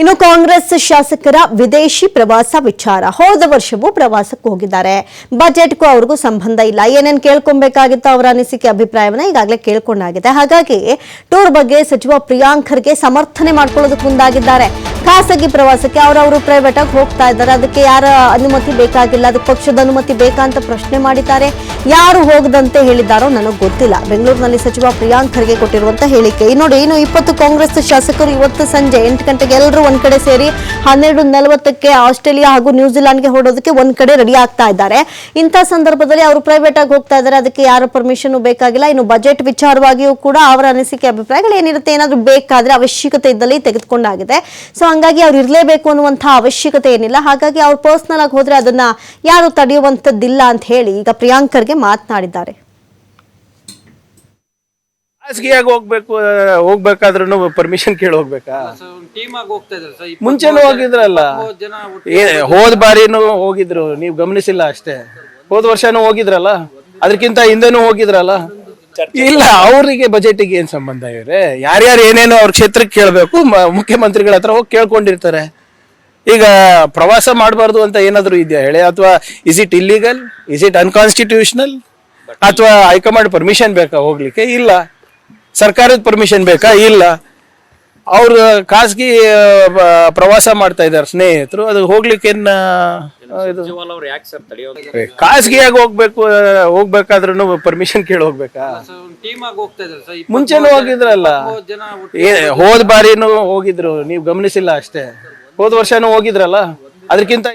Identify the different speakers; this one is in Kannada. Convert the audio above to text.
Speaker 1: ಇನ್ನು ಕಾಂಗ್ರೆಸ್ ಶಾಸಕರ ವಿದೇಶಿ ಪ್ರವಾಸ ವಿಚಾರ ಹೋದ ವರ್ಷವೂ ಪ್ರವಾಸಕ್ಕೆ ಹೋಗಿದ್ದಾರೆ. ಬಜೆಟ್ಗೂ ಅವ್ರಿಗೂ ಸಂಬಂಧ ಇಲ್ಲ. ಏನೇನು ಕೇಳ್ಕೊಬೇಕಾಗಿತ್ತು ಅವರ ಅನಿಸಿಕೆ ಅಭಿಪ್ರಾಯವನ್ನ ಈಗಾಗಲೇ ಕೇಳ್ಕೊಂಡಾಗಿದೆ. ಹಾಗಾಗಿ ಟೂರ್ ಬಗ್ಗೆ ಸಚಿವ ಪ್ರಿಯಾಂಕ್ ಖರ್ಗೆ ಸಮರ್ಥನೆ ಮಾಡ್ಕೊಳ್ಳೋದಕ್ಕೆ ಮುಂದಾಗಿದ್ದಾರೆ. ಖಾಸಗಿ ಪ್ರವಾಸಕ್ಕೆ ಅವರವರು ಪ್ರೈವೇಟ್ ಆಗಿ ಹೋಗ್ತಾ ಇದ್ದಾರೆ. ಅದಕ್ಕೆ ಯಾರ ಅನುಮತಿ ಬೇಕಾಗಿಲ್ಲ, ಅದಕ್ಕೆ ಪಕ್ಷದ ಅನುಮತಿ ಬೇಕಾ ಅಂತ ಪ್ರಶ್ನೆ ಮಾಡಿದ್ದಾರೆ. ಯಾರು ಹೋಗದಂತೆ ಹೇಳಿದ್ದಾರೋ ನನಗೆ ಗೊತ್ತಿಲ್ಲ. ಬೆಂಗಳೂರಿನಲ್ಲಿ ಸಚಿವ ಪ್ರಿಯಾಂಕ್ ಖರ್ಗೆ ಕೊಟ್ಟಿರುವಂತಹ ಹೇಳಿಕೆ ನೋಡಿ. ಇನ್ನು 20 ಕಾಂಗ್ರೆಸ್ ಶಾಸಕರು ಇವತ್ತು ಸಂಜೆ 8 ಗಂಟೆಗೆ ಎಲ್ಲರೂ ಒಂದ್ ಕಡೆ ಸೇರಿ 12:40ಕ್ಕೆ ಆಸ್ಟ್ರೇಲಿಯಾ ಹಾಗೂ ನ್ಯೂಜಿಲೆಂಡ್ಗೆ ಹೊರಡೋದಕ್ಕೆ ಒಂದ್ ಕಡೆ ರೆಡಿ ಆಗ್ತಾ ಇದ್ದಾರೆ. ಇಂಥ ಸಂದರ್ಭದಲ್ಲಿ ಅವರು ಪ್ರೈವೇಟ್ ಆಗಿ ಹೋಗ್ತಾ ಇದ್ದಾರೆ. ಅದಕ್ಕೆ ಯಾರ ಪರ್ಮಿಷನ್ ಬೇಕಾಗಿಲ್ಲ. ಇನ್ನು ಬಜೆಟ್ ವಿಚಾರವಾಗಿಯೂ ಕೂಡ ಅವರ ಅನಿಸಿಕೆ ಅಭಿಪ್ರಾಯಗಳು ಏನಿರುತ್ತೆ, ಏನಾದ್ರೂ ಬೇಕಾದ್ರೆ ಅವಶ್ಯಕತೆ ಇದ್ದಲ್ಲಿ ತೆಗೆದುಕೊಂಡಾಗಿದೆ. ಸೊ ಹಂಗಾಗಿ ಅವ್ರು ಇರಲೇಬೇಕು ಅನ್ನುವಂತಹ ಅವಶ್ಯಕತೆ ಏನಿಲ್ಲ. ಹಾಗಾಗಿ ಅವ್ರು ಪರ್ಸನಲ್ ಆಗಿ ಹೋದ್ರೆ ಅದನ್ನ ಯಾರು ತಡೆಯುವಂತದ್ದಿಲ್ಲ ಅಂತ ಹೇಳಿ ಈಗ ಪ್ರಿಯಾಂಕ್ ಖರ್ಗೆ ಮಾತನಾಡಿದ್ದಾರೆ.
Speaker 2: ಖಾಸಗಿಯಾಗಿ ಹೋಗ್ಬೇಕಾದ್ರೂ ಪರ್ಮಿಷನ್ ಕೇಳಿ ಹೋಗ್ಬೇಕಾ? ಮುಂಚೆನೂ ಹೋಗಿದ್ರಲ್ಲ, ಹೋದ ಬಾರಿನೂ ಹೋಗಿದ್ರು, ನೀವು ಗಮನಿಸಿಲ್ಲ ಅಷ್ಟೇ. ಹೋದ ವರ್ಷನೂ ಹೋಗಿದ್ರಲ್ಲ, ಅದಕ್ಕಿಂತ ಹಿಂದೆನೂ ಹೋಗಿದ್ರಲ್ಲ. ಇಲ್ಲ, ಅವರಿಗೆ ಬಜೆಟ್ಗೆ ಏನ್ ಸಂಬಂಧ? ಇವ್ರೆ ಯಾರ್ಯಾರು ಏನೇನೋ ಅವ್ರ ಕ್ಷೇತ್ರಕ್ಕೆ ಕೇಳಬೇಕು, ಮುಖ್ಯಮಂತ್ರಿಗಳ ಹತ್ರ ಹೋಗಿ ಕೇಳ್ಕೊಂಡಿರ್ತಾರೆ. ಈಗ ಪ್ರವಾಸ ಮಾಡಬಾರ್ದು ಅಂತ ಏನಾದ್ರು ಇದೆಯಾ ಹೇಳಿ? ಅಥವಾ is it illegal, is it unconstitutional? ಅಥವಾ ಹೈಕಮಾಂಡ್ ಪರ್ಮಿಷನ್ ಬೇಕಾ ಹೋಗ್ಲಿಕ್ಕೆ? ಇಲ್ಲ. ಸರ್ಕಾರದ ಪರ್ಮಿಷನ್ ಬೇಕಾ? ಇಲ್ಲ. ಅವ್ರು ಖಾಸಗಿ ಪ್ರವಾಸ ಮಾಡ್ತಾ ಇದಾರೆ ಸ್ನೇಹಿತರು, ಅದು ಹೋಗ್ಲಿಕ್ಕೆ ಖಾಸಗಿಯಾಗಿ ಹೋಗ್ಬೇಕಾದ್ರೂ ಪರ್ಮಿಷನ್ ಕೇಳಿ ಹೋಗ್ಬೇಕಾ? ಮುಂಚೆನೂ ಹೋಗಿದ್ರಲ್ಲ, ಹೋದ ಬಾರಿನೂ ಹೋಗಿದ್ರು, ನೀವು ಗಮನಿಸಿಲ್ಲ ಅಷ್ಟೇ. ಹೋದ ವರ್ಷನೂ ಹೋಗಿದ್ರಲ್ಲ, ಅದಕ್ಕಿಂತ